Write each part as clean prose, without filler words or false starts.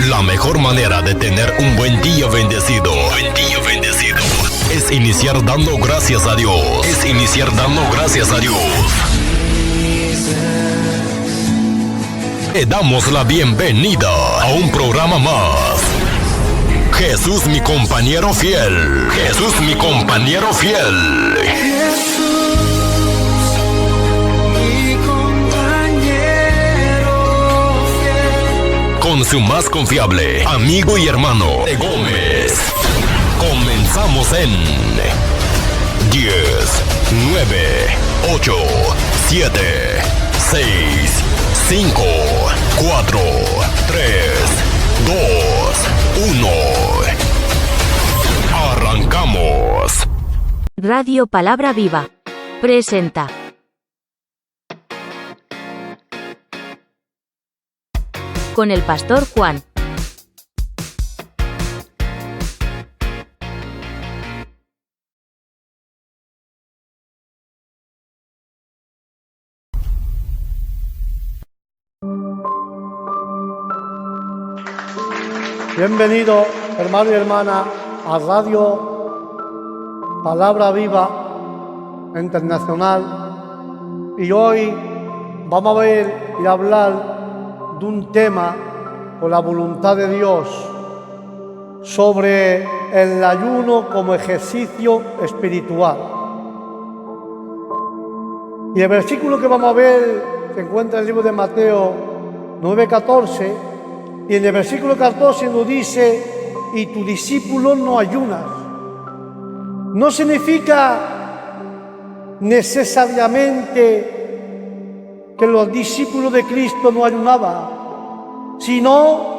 La mejor manera de tener un buen día bendecido es iniciar dando gracias a Dios. Le damos la bienvenida a un programa más. Jesús mi compañero fiel. Con su más confiable amigo y hermano de Gómez. Comenzamos en 10, 9, 8, 7, 6, 5, 4, 3, 2, 1. Arrancamos. Radio Palabra Viva presenta con el pastor Juan. Bienvenido, hermano y hermana, a Radio Palabra Viva Internacional. Y hoy vamos a ver y hablar de un tema con la voluntad de Dios sobre el ayuno como ejercicio espiritual. Y el versículo que vamos a ver se encuentra en el libro de Mateo 9:14, y en el versículo 14 nos dice: y tu discípulo no ayunas. No significa necesariamente que los discípulos de Cristo no ayunaban, sino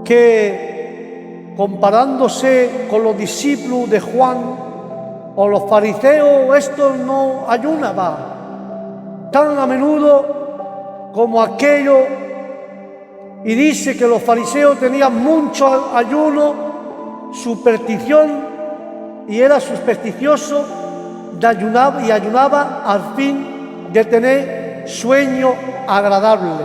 que comparándose con los discípulos de Juan o los fariseos, estos no ayunaban tan a menudo como aquellos. Y dice que los fariseos tenían mucho ayuno, superstición, y era supersticioso de ayunar, y ayunaba al fin de tener sueño agradable.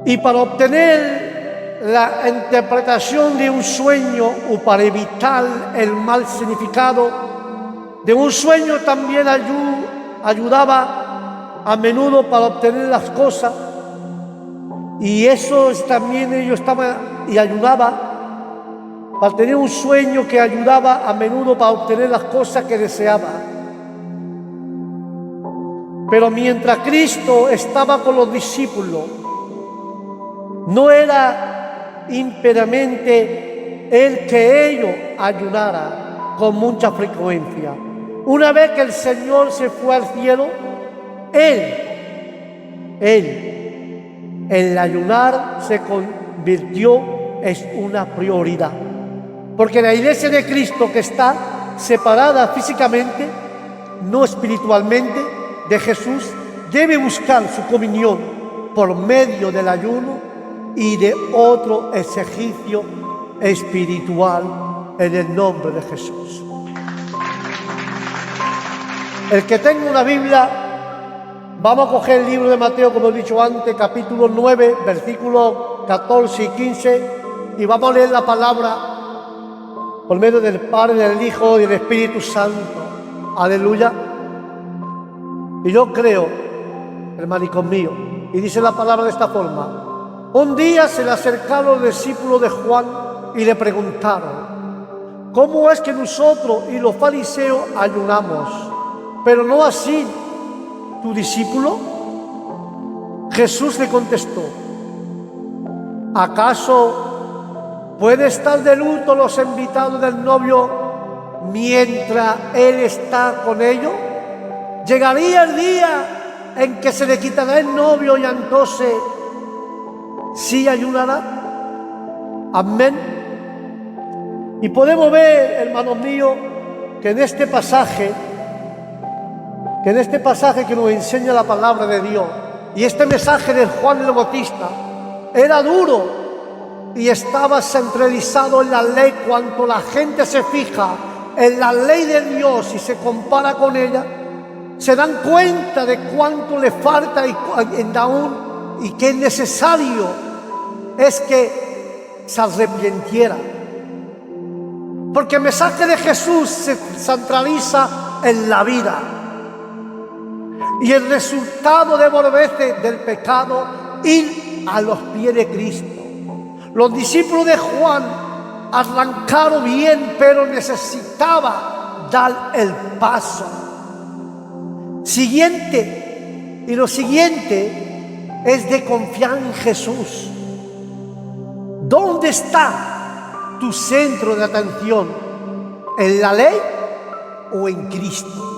Y para obtener la interpretación de un sueño o para evitar el mal significado de un sueño, también ayudaba a menudo para obtener las cosas. Y eso también ellos estaban y ayudaban para tener un sueño que ayudaba a menudo para obtener las cosas que deseaban. Pero mientras Cristo estaba con los discípulos, no era impedimento el que ellos ayunaran con mucha frecuencia. Una vez que el Señor se fue al cielo, el ayunar se convirtió en una prioridad. Porque la iglesia de Cristo, que está separada físicamente, no espiritualmente, de Jesús, debe buscar su comunión por medio del ayuno y de otro ejercicio espiritual en el nombre de Jesús. El que tenga una Biblia, vamos a coger el libro de Mateo, como he dicho antes, capítulo 9, versículos 14 y 15, y vamos a leer la palabra por medio del Padre, del Hijo y del Espíritu Santo. Aleluya. Y yo creo, hermanico mío, y dice la palabra de esta forma: un día se le acercaron los discípulos de Juan y le preguntaron: ¿cómo es que nosotros y los fariseos ayunamos, pero no así tu discípulo? Jesús le contestó: ¿acaso puede estar de luto los invitados del novio mientras él está con ellos? Llegaría el día en que se le quitará el novio, y entonces sí ayunará. Amén. Y podemos ver, hermanos míos, que en este pasaje que nos enseña la palabra de Dios, y este mensaje de Juan el Bautista era duro y estaba centralizado en la ley. Cuando la gente se fija en la ley de Dios y se compara con ella, se dan cuenta de cuánto le falta y que es necesario es que se arrepintiera. Porque el mensaje de Jesús se centraliza en la vida. Y el resultado de volverse del pecado, ir a los pies de Cristo. Los discípulos de Juan arrancaron bien, pero necesitaba dar el paso siguiente. Y lo siguiente es de confiar en Jesús. ¿Dónde está tu centro de atención? ¿En la ley o en Cristo?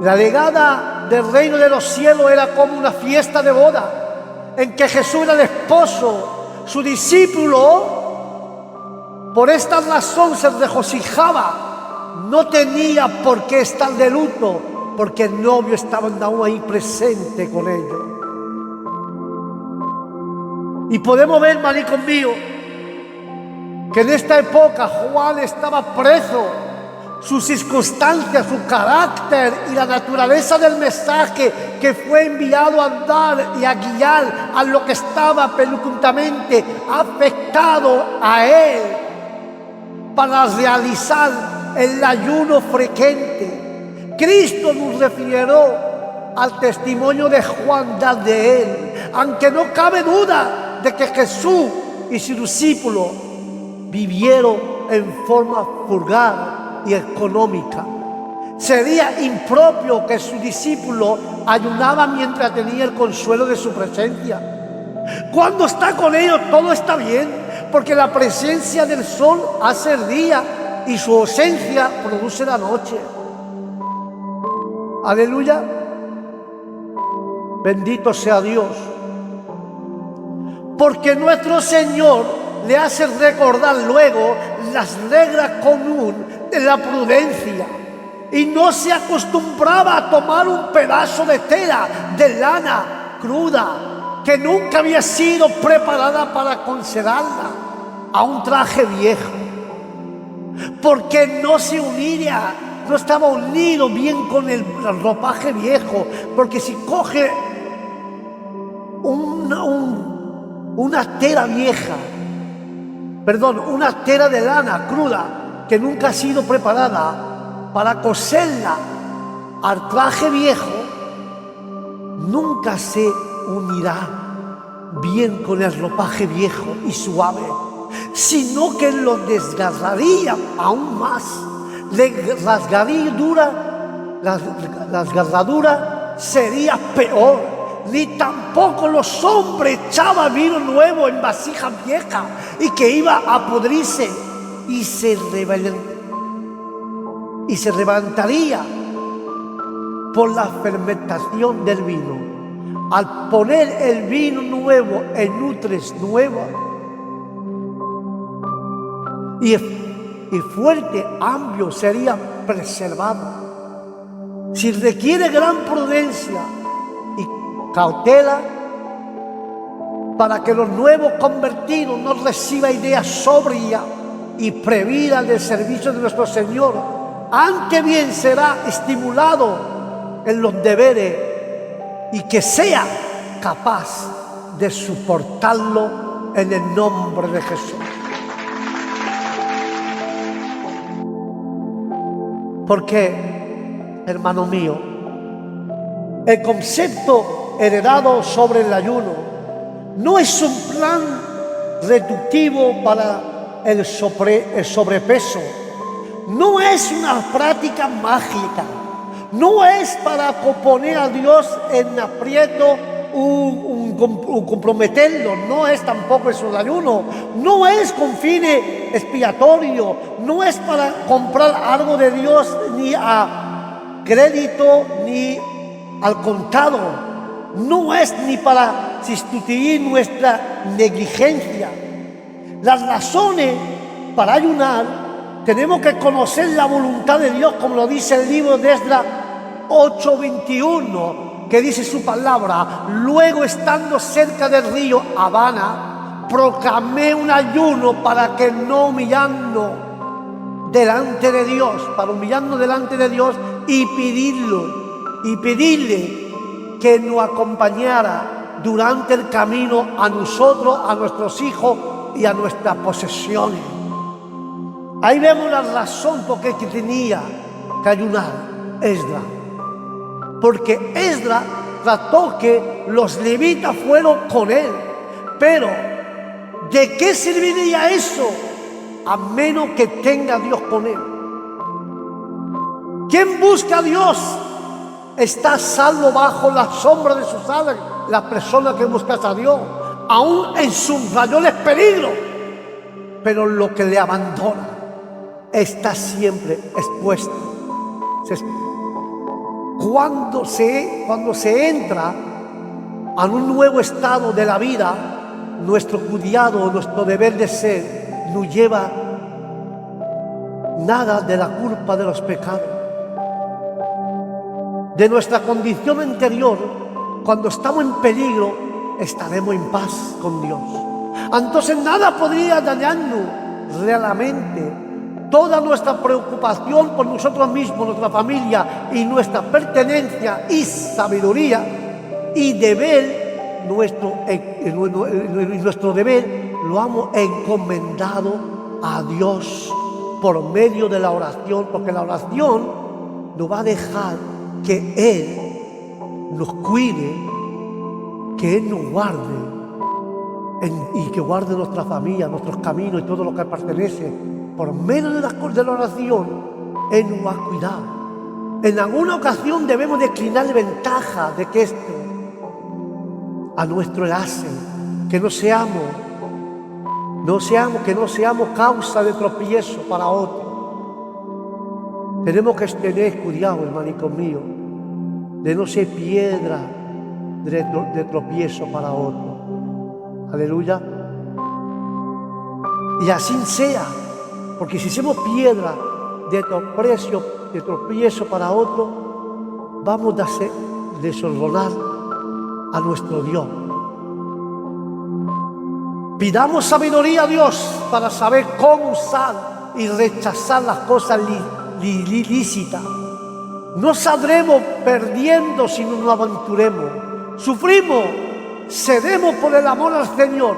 La llegada del reino de los cielos era como una fiesta de boda, en que Jesús era el esposo. Su discípulo, por esta razón, se regocijaba. No tenía por qué estar de luto, porque el novio estaba aún ahí presente con ellos. Y podemos ver, hermanico mío, que en esta época Juan estaba preso. Sus circunstancias, su carácter y la naturaleza del mensaje que fue enviado a dar y a guiar a lo que estaba profundamente afectado a él para realizar el ayuno frecuente. Cristo nos refirió al testimonio de Juan de él, aunque no cabe duda de que Jesús y sus discípulos vivieron en forma frugal y económica. Sería impropio que sus discípulos ayunaban mientras tenía el consuelo de su presencia. Cuando está con ellos todo está bien, porque la presencia del sol hace el día y su ausencia produce la noche. Aleluya. Bendito sea Dios. Porque nuestro Señor le hace recordar luego las reglas comunes de la prudencia, y no se acostumbraba a tomar un pedazo de tela de lana cruda que nunca había sido preparada para conservarla a un traje viejo, porque no se uniría, no estaba unido bien con el ropaje viejo. Porque si coge una tela vieja, una tela de lana cruda que nunca ha sido preparada para coserla al traje viejo, nunca se unirá bien con el ropaje viejo y suave, sino que lo desgarraría aún más. La desgarradura sería peor. Ni tampoco los hombres echaban vino nuevo en vasijas viejas y que iba a pudrirse y se levantaría por la fermentación del vino. Al poner el vino nuevo en nutres nuevas y fuerte, amplio, sería preservado. Si requiere gran prudencia y cautela para que los nuevos convertidos no reciban ideas sobrias y previdas del servicio de nuestro Señor, antes bien será estimulado en los deberes y que sea capaz de soportarlo en el nombre de Jesús. Porque, hermano mío, el concepto heredado sobre el ayuno no es un plan reductivo para el sobrepeso, no es una práctica mágica, no es para poner a Dios en aprieto, comprometerlo, no es tampoco eso el ayuno, no es con fines expiatorios, no es para comprar algo de Dios ni a crédito ni al contado, no es ni para sustituir nuestra negligencia. Las razones para ayunar, tenemos que conocer la voluntad de Dios, como lo dice el libro de Esdras 8:21, que dice su palabra: luego, estando cerca del río Habana, proclamé un ayuno para que no humillando delante de Dios, para humillarnos delante de Dios y pedirle que nos acompañara durante el camino a nosotros, a nuestros hijos y a nuestras posesiones. Ahí vemos la razón por qué tenía que ayunar Esdras. Porque Esdras trató que los levitas fueron con él. Pero, ¿de qué serviría eso? A menos que tenga a Dios con él. ¿Quién busca a Dios está salvo bajo la sombra de sus alas? La persona que busca a Dios, aún en sus mayores peligros. Pero lo que le abandona está siempre expuesto. Cuando se entra a un nuevo estado de la vida, nuestro cuidado, nuestro deber de ser, nos lleva nada de la culpa de los pecados. De nuestra condición anterior, cuando estamos en peligro, estaremos en paz con Dios. Entonces nada podría dañarnos realmente. Toda nuestra preocupación por nosotros mismos, nuestra familia y nuestra pertenencia y sabiduría y deber, nuestro deber lo hemos encomendado a Dios por medio de la oración, porque la oración nos va a dejar que Él nos cuide, que Él nos guarde y que guarde nuestra familia, nuestros caminos y todo lo que pertenece. Por medio de la oración, Él nos va a cuidar. En alguna ocasión debemos declinar ventaja de que esto a nuestro enlace, que no seamos causa de tropiezo para otros. Tenemos que tener cuidado, hermanico mío, de no ser piedra de tropiezo para otros. Aleluya. Y así sea. Porque si somos piedra de tropiezo para otro, vamos a desoronar a nuestro Dios. Pidamos sabiduría a Dios para saber cómo usar y rechazar las cosas ilícitas. No saldremos perdiendo si no nos aventuremos. Sufrimos, cedemos por el amor al Señor.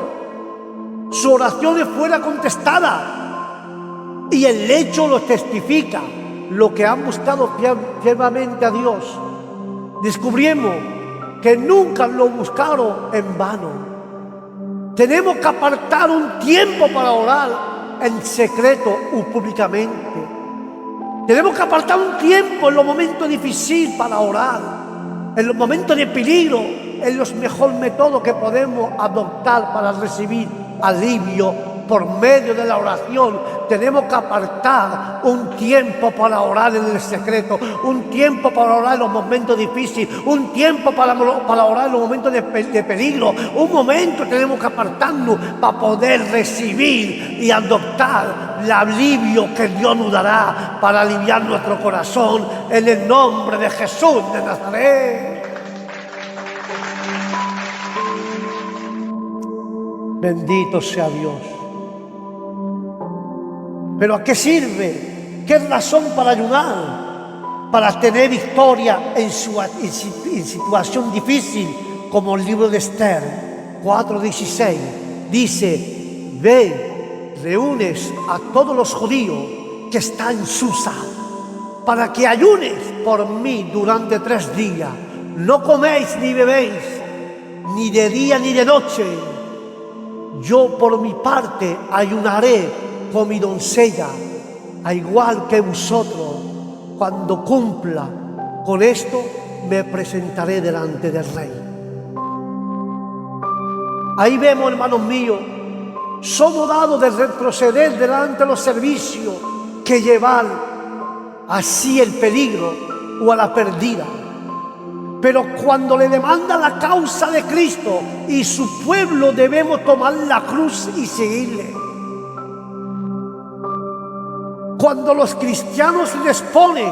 Su oración fuera contestada. Y el hecho lo testifica, lo que han buscado fielmente a Dios. Descubrimos que nunca lo buscaron en vano. Tenemos que apartar un tiempo para orar en secreto o públicamente. Tenemos que apartar un tiempo en los momentos difíciles para orar, en los momentos de peligro, en los mejores métodos que podemos adoptar para recibir alivio. Por medio de la oración tenemos que apartar un tiempo para orar en el secreto, un tiempo para orar en los momentos difíciles, un tiempo para orar en los momentos de peligro, un momento tenemos que apartarnos para poder recibir y adoptar el alivio que Dios nos dará para aliviar nuestro corazón en el nombre de Jesús de Nazaret. Bendito sea Dios. ¿Pero a qué sirve? ¿Qué razón para ayunar? Para tener victoria en situación difícil, como el libro de Esther 4:16. Dice, ve, reúnes a todos los judíos que están en Susa, para que ayunes por mí durante 3 días. No coméis ni bebéis, ni de día ni de noche. Yo por mi parte ayunaré con mi doncella, a igual que vosotros. Cuando cumpla con esto, me presentaré delante del rey. Ahí vemos, hermanos míos, somos dados de retroceder delante de los servicios que llevan así el peligro o a la pérdida. Pero cuando le demanda la causa de Cristo y su pueblo, debemos tomar la cruz y seguirle. Cuando los cristianos les ponen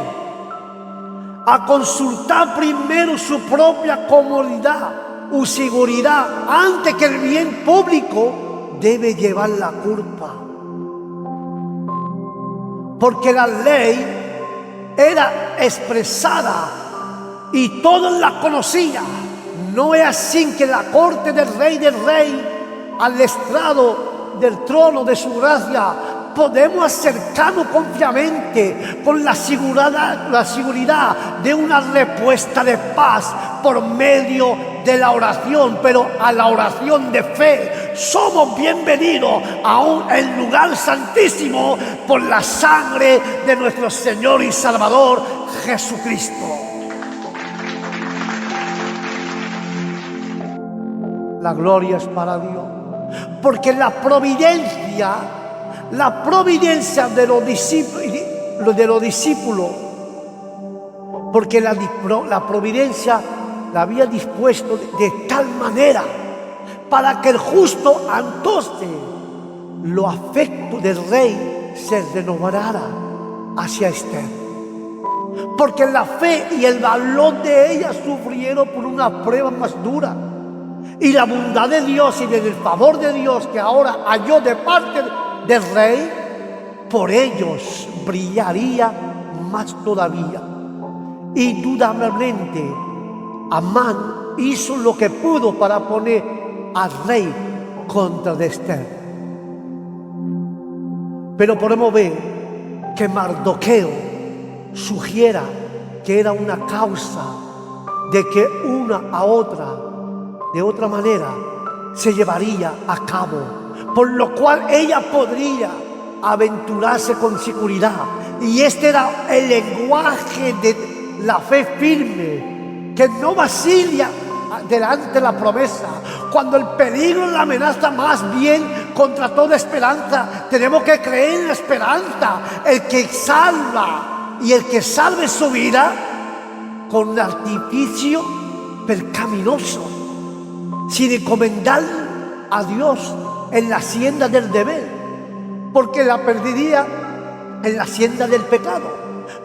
a consultar primero su propia comodidad o seguridad antes que el bien público, debe llevar la culpa. porque la ley era expresada y todos la conocían. No es así que la corte del rey al estrado del trono de su gracia podemos acercarnos confiadamente con la seguridad de una respuesta de paz por medio de la oración, pero a la oración de fe. Somos bienvenidos a el lugar santísimo por la sangre de nuestro Señor y Salvador Jesucristo. La gloria es para Dios, porque la providencia de los discípulos, porque la providencia la había dispuesto de tal manera para que el justo entonces los afectos del rey se renovaran hacia Esther, porque la fe y el valor de ella sufrieron por una prueba más dura, y la bondad de Dios y el favor de Dios que ahora halló de parte del rey, por ellos brillaría más todavía. Indudablemente Amán hizo lo que pudo para poner al rey contra de Esther, pero podemos ver que Mardoqueo sugiera que era una causa de que una a otra, de otra manera, se llevaría a cabo, por lo cual ella podría aventurarse con seguridad. Y este era el lenguaje de la fe firme, que no vacila delante de la promesa. Cuando el peligro la amenaza, más bien contra toda esperanza, tenemos que creer en la esperanza. El que salva y el que salve su vida con un artificio percaminoso, sin encomendar a Dios en la hacienda del deber, porque la perdería en la hacienda del pecado,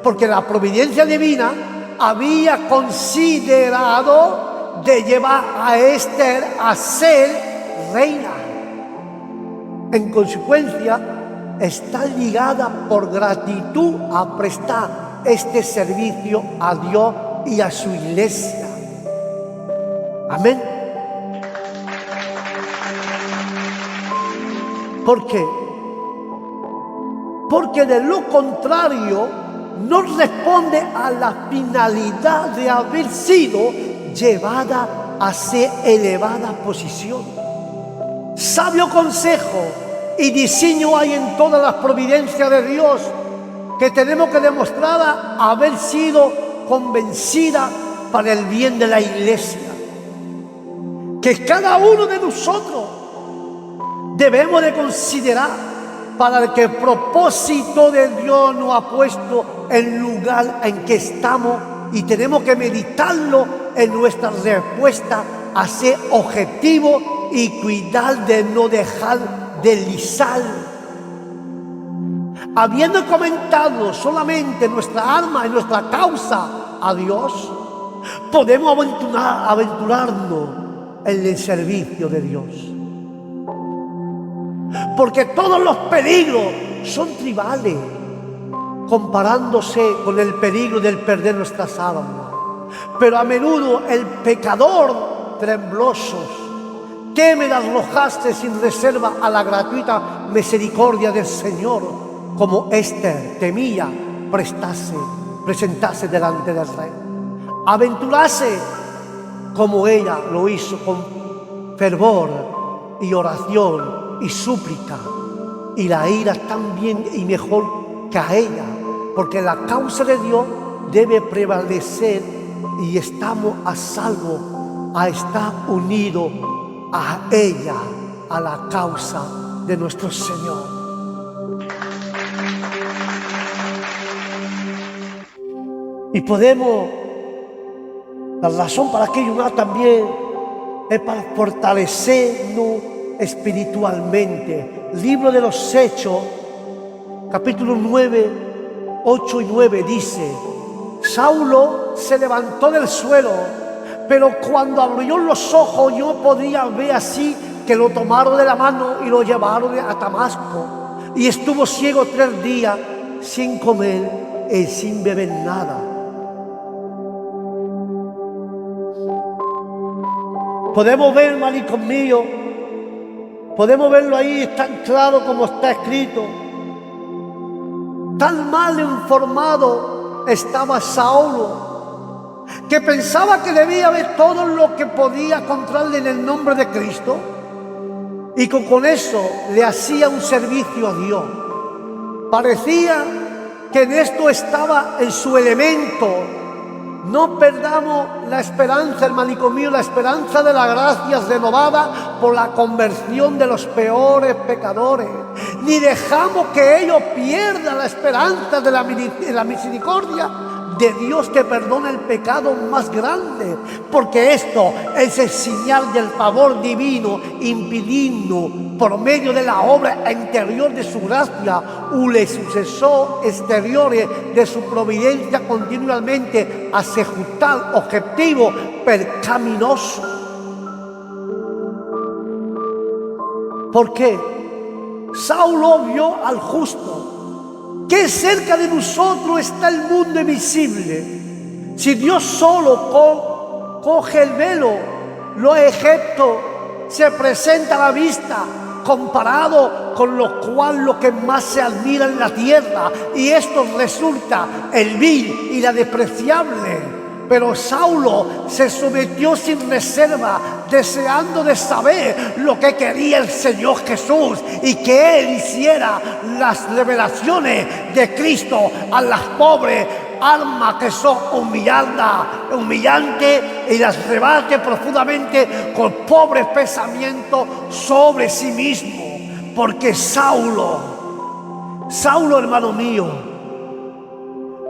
porque la providencia divina había considerado de llevar a Esther a ser reina. En consecuencia, está ligada por gratitud a prestar este servicio a Dios y a su iglesia. Amén. ¿Por qué? Porque de lo contrario no responde a la finalidad de haber sido llevada a ser elevada posición. Sabio consejo y diseño hay en todas las providencias de Dios, que tenemos que demostrar haber sido convencida para el bien de la iglesia. Que cada uno de nosotros debemos de considerar para que el propósito de Dios nos ha puesto en el lugar en que estamos, y tenemos que meditarlo en nuestra respuesta a ser objetivo y cuidar de no dejar deslizar. Habiendo comentado solamente nuestra alma y nuestra causa a Dios, podemos aventurarnos en el servicio de Dios. Porque todos los peligros son tribales, comparándose con el peligro del perder nuestras almas. Pero a menudo el pecador tremblosos teme de arrojarse sin reserva a la gratuita misericordia del Señor, como Esther temía presentarse delante del rey. Aventurarse como ella lo hizo, con fervor y oración y súplica, y la ira también y mejor que a ella, porque la causa de Dios debe prevalecer y estamos a salvo a estar unidos a ella, a la causa de nuestro Señor. Y podemos, la razón para que ayunar también es para fortalecernos espiritualmente. Libro de los Hechos, capítulo 9, 8 y 9 dice: Saulo se levantó del suelo, pero cuando abrió los ojos yo podía ver así que lo tomaron de la mano y lo llevaron a Damasco, y estuvo ciego 3 días sin comer y sin beber nada. Podemos ver, hermanitos míos, podemos verlo ahí tan claro como está escrito. Tan mal informado estaba Saulo, que pensaba que debía ver todo lo que podía encontrarle en el nombre de Cristo, y con eso le hacía un servicio a Dios. Parecía que en esto estaba en su elemento. No perdamos la esperanza, hermanico mío, la esperanza de la gracia renovada por la conversión de los peores pecadores. Ni dejamos que ellos pierdan la esperanza de la misericordia de Dios, que perdona el pecado más grande, porque esto es el señal del favor divino, impidiendo por medio de la obra interior de su gracia un sucesor exterior de su providencia continuamente a ejecutar objetivo percaminoso. ¿Por qué? Saulo vio al justo, que cerca de nosotros está el mundo invisible. Si Dios solo coge el velo, los Egiptos se presenta a la vista, comparado con lo cual lo que más se admira en la tierra, y esto resulta el vil y la despreciable. Pero Saulo se sometió sin reserva, deseando de saber lo que quería el Señor Jesús, y que Él hiciera las revelaciones de Cristo a las pobres almas que son humillantes, y las rebate profundamente con pobres pensamientos sobre sí mismo. Porque Saulo, hermano mío,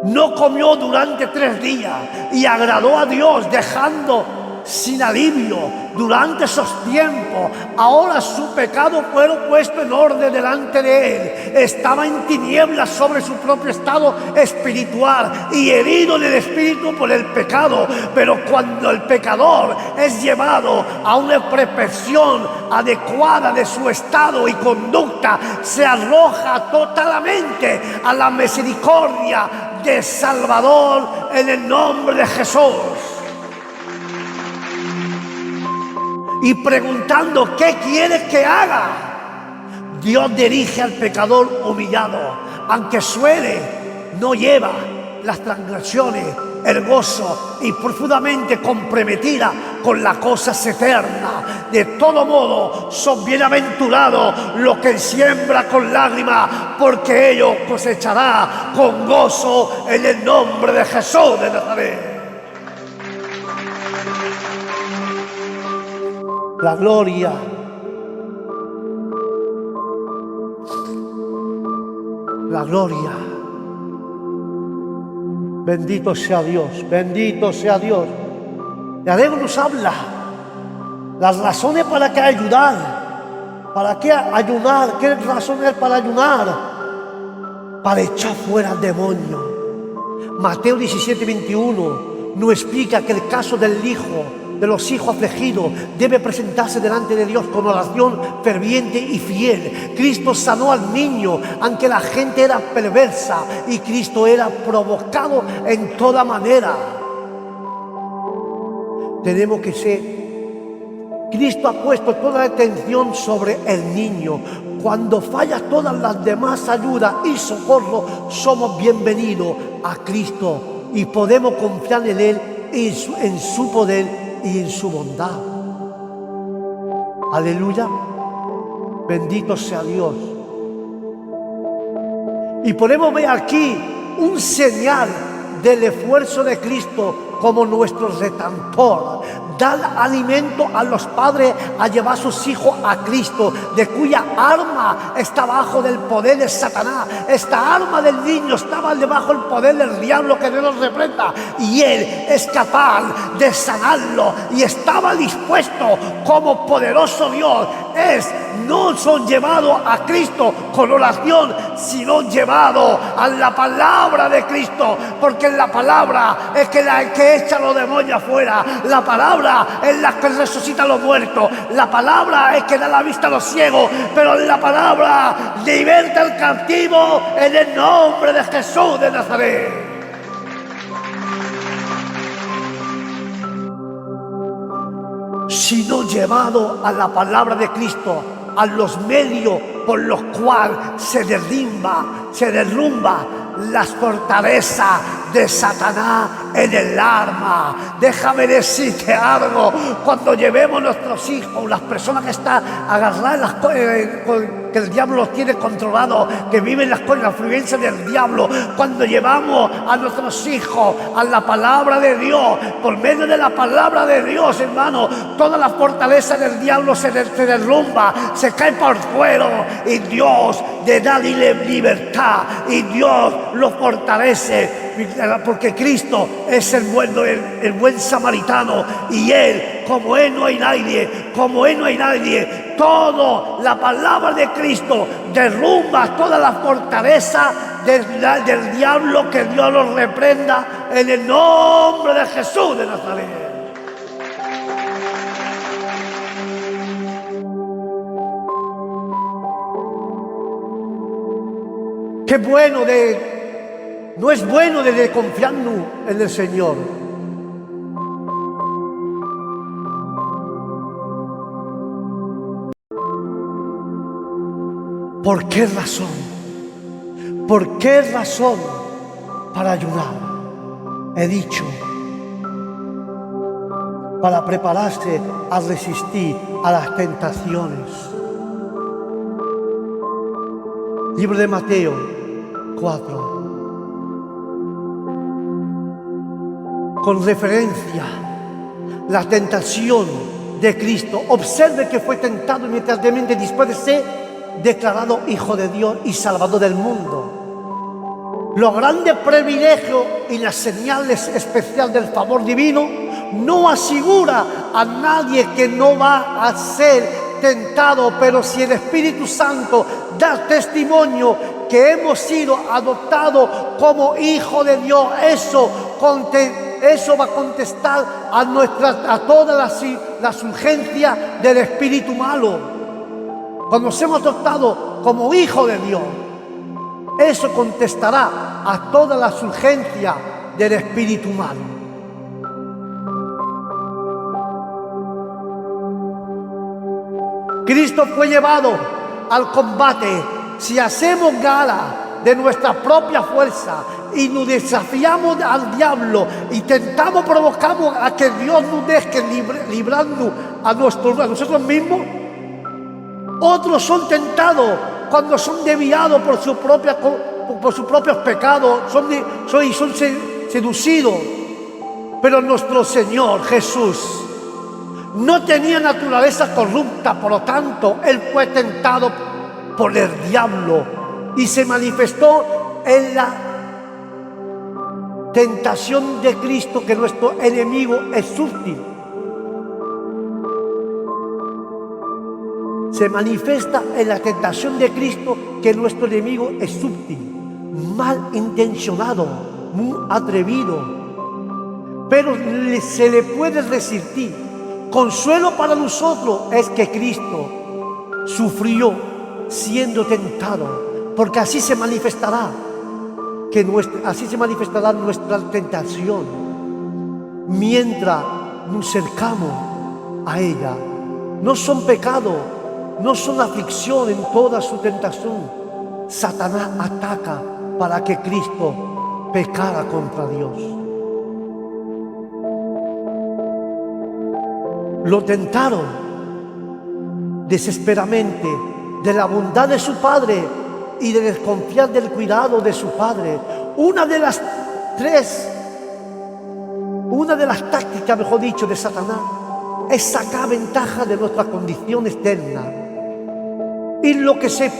no comió durante 3 días y agradó a Dios, dejando sin alivio durante esos tiempos. Ahora su pecado fue puesto en orden delante de él. Estaba en tinieblas sobre su propio estado espiritual y herido en el espíritu por el pecado. Pero cuando el pecador es llevado a una perfección adecuada de su estado y conducta, se arroja totalmente a la misericordia de Salvador en el nombre de Jesús. Y preguntando qué quieres que haga, Dios dirige al pecador humillado, aunque suele, no lleva las transgresiones, el gozo, y profundamente comprometida con las cosas eternas. De todo modo, son bienaventurados los que siembran con lágrimas, porque ellos cosecharán con gozo en el nombre de Jesús de Nazaret. La gloria, la gloria. Bendito sea Dios, bendito sea Dios. Y luego nos habla las razones para que ayudar, para qué ayunar, qué razones para ayunar, para echar fuera al demonio. Mateo 17:21 nos explica que el caso del hijo, de los hijos afligidos, debe presentarse delante de Dios con oración ferviente y fiel. Cristo sanó al niño, aunque la gente era perversa, y Cristo era provocado en toda manera. Tenemos que ser. Cristo ha puesto toda la atención sobre el niño. Cuando falla todas las demás ayudas y socorro, somos bienvenidos a Cristo y podemos confiar en Él, en su poder y en su bondad. Aleluya. Bendito sea Dios. Y podemos ver aquí un señal del esfuerzo de Cristo como nuestro redentor. Dar alimento a los padres a llevar a sus hijos a Cristo, de cuya alma está bajo del poder de Satanás. Esta alma del niño estaba debajo del poder del diablo, que Dios nos reprenda, y Él es capaz de sanarlo, y estaba dispuesto como poderoso Dios no son llevados a Cristo con oración, sino llevados a la palabra de Cristo, porque la palabra es la que echa a los demonios afuera, la palabra es la que resucita a los muertos, la palabra es que da la vista a los ciegos, pero la palabra liberta al cautivo en el nombre de Jesús de Nazaret. Sino llevado a la palabra de Cristo, a los medios por los cuales se derrumba las fortalezas de Satanás en el alma. Déjame decirte algo: cuando llevemos nuestros hijos, las personas que están agarradas en las que el diablo los tiene controlados, que viven con la influencia del diablo, cuando llevamos a nuestros hijos a la palabra de Dios, por medio de la palabra de Dios, hermano, toda la fortaleza del diablo se derrumba, se cae por fuera, y Dios le da libertad, y Dios lo fortalece, porque Cristo es el buen samaritano, y Él, como Él no hay nadie, toda la palabra de Cristo derrumba toda la fortaleza del diablo. Que Dios lo reprenda en el nombre de Jesús de Nazaret. Qué bueno no es bueno de confiarnos en el Señor. ¿Por qué razón? ¿Por qué razón? Para ayudar. He dicho, para prepararse a resistir a las tentaciones. Libro de Mateo 4. Con referencia a la tentación de Cristo. Observe que fue tentado inmediatamente después de ser declarado Hijo de Dios y Salvador del mundo. Los grandes privilegios y las señales especiales del favor divino no asegura a nadie que no va a ser tentado, pero si el Espíritu Santo da testimonio que hemos sido adoptados como hijos de Dios, eso va a contestar a todas las urgencias del espíritu malo. Cuando seamos adoptados como hijos de Dios, eso contestará a todas las urgencias del espíritu malo. Cristo fue llevado al combate. Si hacemos gala de nuestra propia fuerza y nos desafiamos al diablo, intentamos, provocamos a que Dios nos deje librarnos a nosotros mismos, otros son tentados cuando son desviados por sus propios pecados, son seducidos. Pero nuestro Señor Jesús no tenía naturaleza corrupta, por lo tanto, Él fue tentado por el diablo y se manifestó en la tentación de Cristo, que nuestro enemigo es sutil. Se manifiesta en la tentación de Cristo que nuestro enemigo es sutil, malintencionado, muy atrevido, pero se le puede resistir. Consuelo para nosotros es que Cristo sufrió siendo tentado, porque así se manifestará nuestra tentación mientras nos acercamos a ella. No son pecados, no son aflicción en toda su tentación. Satanás ataca para que Cristo pecara contra Dios. Lo tentaron desesperadamente de la bondad de su Padre y de desconfiar del cuidado de su Padre. Una de las tácticas, mejor dicho, de Satanás es sacar ventaja de nuestra condición externa. Y lo que son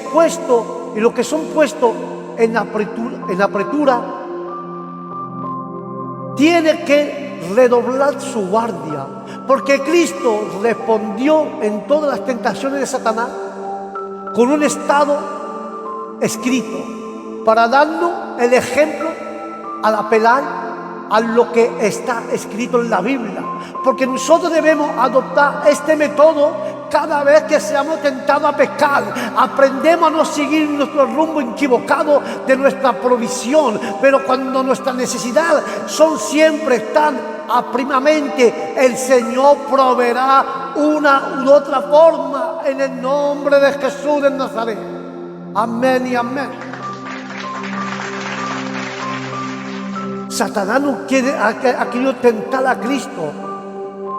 puestos en apretura, tiene que redoblar su guardia, Porque Cristo respondió en todas las tentaciones de Satanás con un estado escrito para darnos el ejemplo al apelar a lo que está escrito en la Biblia. Porque nosotros debemos adoptar este método cada vez que seamos tentados a pecar. Aprendemos a no seguir nuestro rumbo equivocado de nuestra provisión. Pero cuando nuestras necesidades son siempre tan primamente, el Señor proveerá una u otra forma en el nombre de Jesús de Nazaret. Amén y amén. Satanás ha querido tentar a Cristo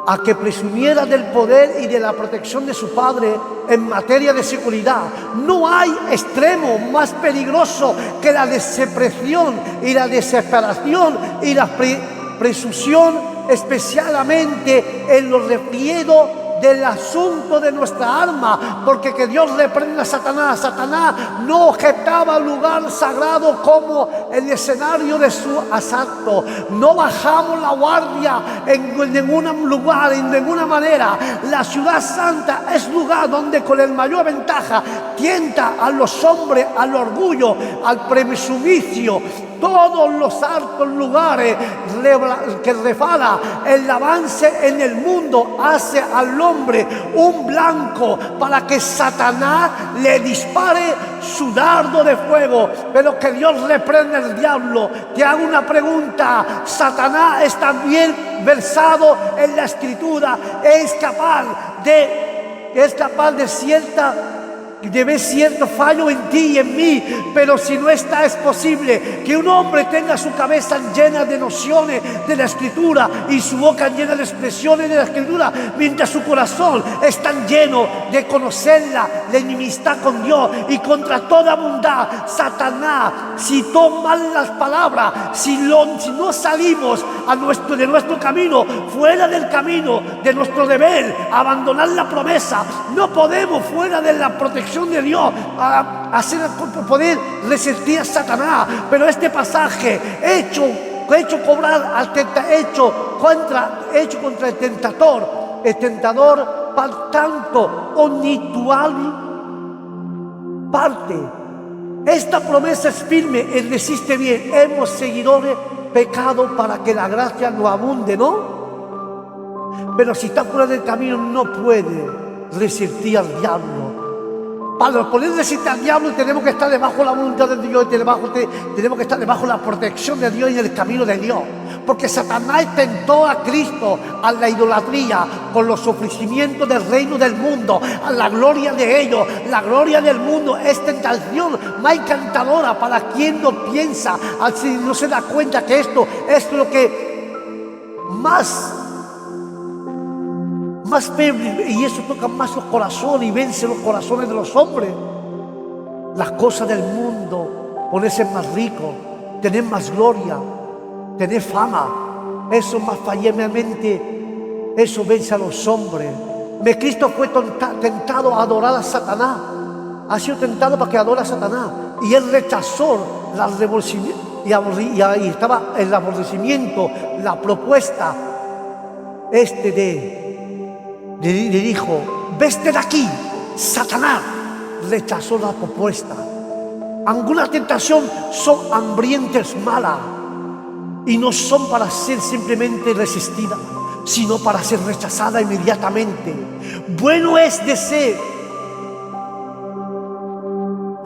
a que presumiera del poder y de la protección de su Padre en materia de seguridad. No hay extremo más peligroso que la depresión y la desesperación y la presunción, especialmente en los refriedos del asunto de nuestra alma, porque que Dios reprenda a Satanás. Satanás no objetaba el lugar sagrado como el escenario de su asalto. No bajamos la guardia en ningún lugar, en ninguna manera. La ciudad santa es lugar donde con el mayor ventaja tienta a los hombres al orgullo, al presumicio. Todos los altos lugares que refala el avance en el mundo hace al hombre un blanco para que Satanás le dispare su dardo de fuego. Pero que Dios reprenda al diablo. Te hago una pregunta: Satanás está bien versado en la Escritura, es capaz de ver cierto fallo en ti y en mí, pero si no está, es posible que un hombre tenga su cabeza llena de nociones de la Escritura y su boca llena de expresiones de la Escritura, mientras su corazón está lleno de conocerla, de enemistad con Dios y contra toda bondad. Satanás, si toman las palabras, si no salimos de nuestro camino, fuera del camino de nuestro deber, abandonar la promesa, no podemos fuera de la protección de Dios poder resistir a Satanás. Pero este pasaje hecho contra el tentador, por tanto, omnitual parte. Esta promesa es firme, él resiste bien. Hemos seguidores pecado para que la gracia no abunde, ¿no? Pero si está fuera del camino, no puede resistir al diablo. Para poder resistir al diablo tenemos que estar debajo de la voluntad de Dios, tenemos que estar debajo de la protección de Dios y en el camino de Dios. Porque Satanás tentó a Cristo a la idolatría con los ofrecimientos del reino del mundo, a la gloria de ellos. La gloria del mundo es tentación más encantadora para quien no piensa, si no se da cuenta que esto es lo que más feble, y eso toca más los corazones y vence los corazones de los hombres. Las cosas del mundo, ponerse más rico, tener más gloria, tener fama, eso más fallidamente, eso vence a los hombres. Cristo fue tentado a adorar a Satanás, ha sido tentado para que adore a Satanás, y él rechazó y estaba el aborrecimiento, la propuesta le dijo: vete de aquí, Satanás. Rechazó la propuesta. Algunas tentaciones son hambrientas, malas, y no son para ser simplemente resistidas, sino para ser rechazadas inmediatamente. Bueno es de ser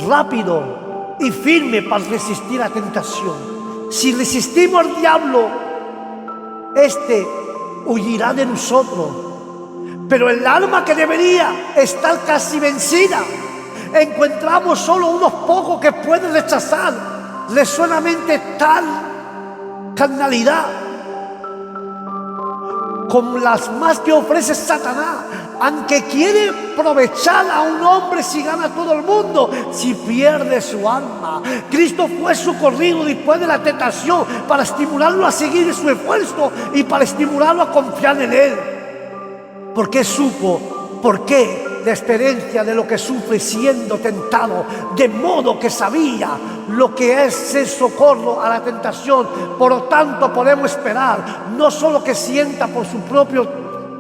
rápido y firme para resistir la tentación. Si resistimos al diablo, huirá de nosotros. Pero el alma que debería estar casi vencida, encontramos solo unos pocos que pueden rechazar solamente tal carnalidad como las más que ofrece Satanás. Aunque quiere aprovechar a un hombre si gana todo el mundo, si pierde su alma. Cristo fue socorrido después de la tentación para estimularlo a seguir su esfuerzo y para estimularlo a confiar en él. Porque supo por qué la experiencia de lo que sufre siendo tentado, de modo que sabía lo que es ser socorro a la tentación. Por lo tanto, podemos esperar no solo que sienta por su propio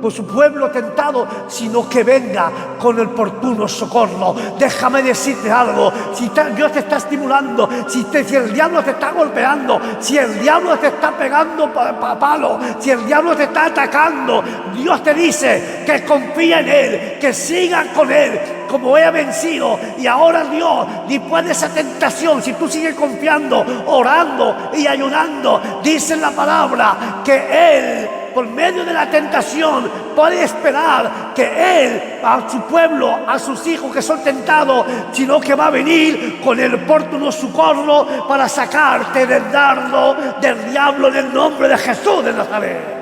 por su pueblo tentado, sino que venga con el oportuno socorro. Déjame decirte algo, si Dios te está estimulando, si el diablo te está golpeando, si el diablo te está pegando palo, si el diablo te está atacando, Dios te dice que confía en Él, que siga con Él, como Él ha vencido. Y ahora Dios, después de esa tentación, si tú sigues confiando, orando y ayunando, dice en la palabra que Él, por medio de la tentación, puede esperar que Él, a su pueblo, a sus hijos que son tentados, sino que va a venir con el oportuno socorro para sacarte del dardo del diablo en el nombre de Jesús de Nazaret.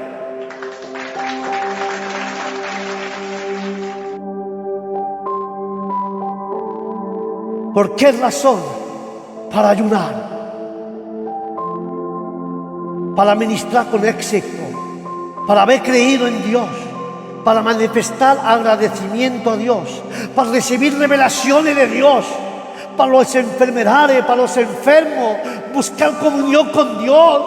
¿Por qué razón? Para ayunar, para ministrar con éxito, para haber creído en Dios, para manifestar agradecimiento a Dios, para recibir revelaciones de Dios, para los enfermedades, para los enfermos, buscar comunión con Dios.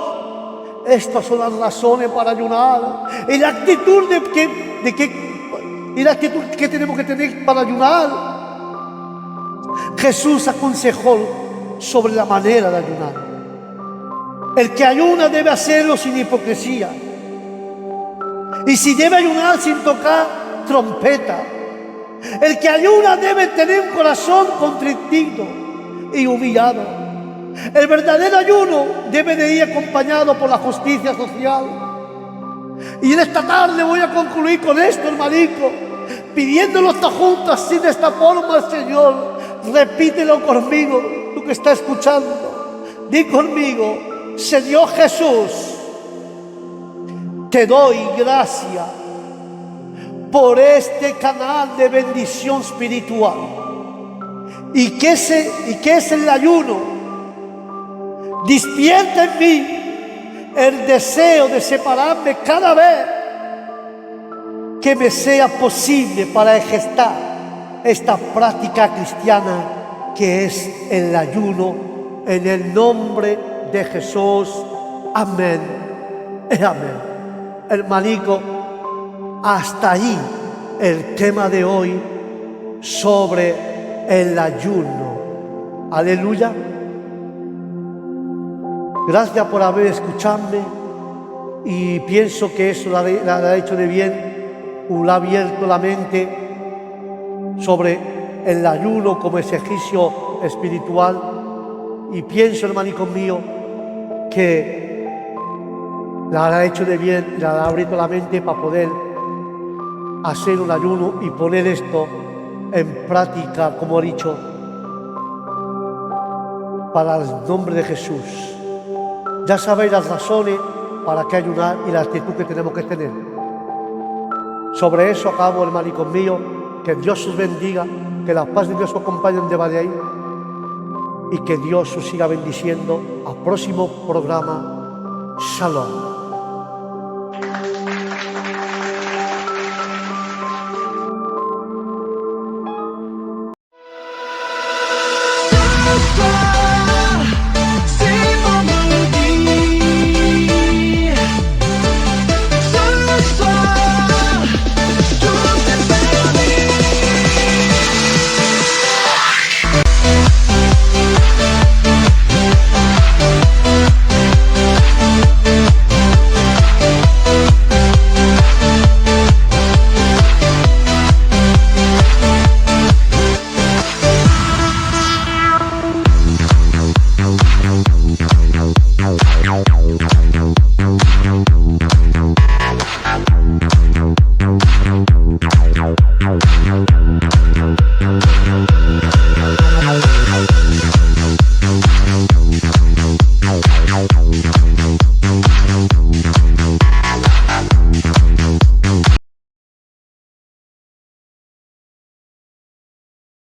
Estas son las razones para ayunar. Y la actitud que tenemos que tener para ayunar. Jesús aconsejó sobre la manera de ayunar. El que ayuna debe hacerlo sin hipocresía. Y si debe ayunar sin tocar trompeta. El que ayuna debe tener un corazón contrito y humillado. El verdadero ayuno debe de ir acompañado por la justicia social. Y en esta tarde voy a concluir con esto, hermanito, pidiéndolo hasta juntos, así de esta forma, Señor. Repítelo conmigo, tú que estás escuchando. Di conmigo: Señor Jesús, te doy gracias por este canal de bendición espiritual. Y que es el ayuno. Despierta en mí el deseo de separarme cada vez que me sea posible para ejercer esta práctica cristiana que es el ayuno, en el nombre de Jesús. Amén y amén. Hermanito, hasta ahí el tema de hoy sobre el ayuno. Aleluya. Gracias por haber escuchado, y pienso que eso le ha hecho de bien, le ha abierto la mente sobre el ayuno como ejercicio espiritual. Y pienso, hermanito mío, que le ha hecho de bien, le ha abierto la mente para poder hacer un ayuno y poner esto en práctica, como he dicho, para el nombre de Jesús. Ya sabéis las razones para qué ayunar y la actitud que tenemos que tener. Sobre eso acabo, hermanito mío. Que Dios os bendiga, que la paz de Dios os acompañe de ahí, y que Dios os siga bendiciendo. Al próximo programa. Shalom.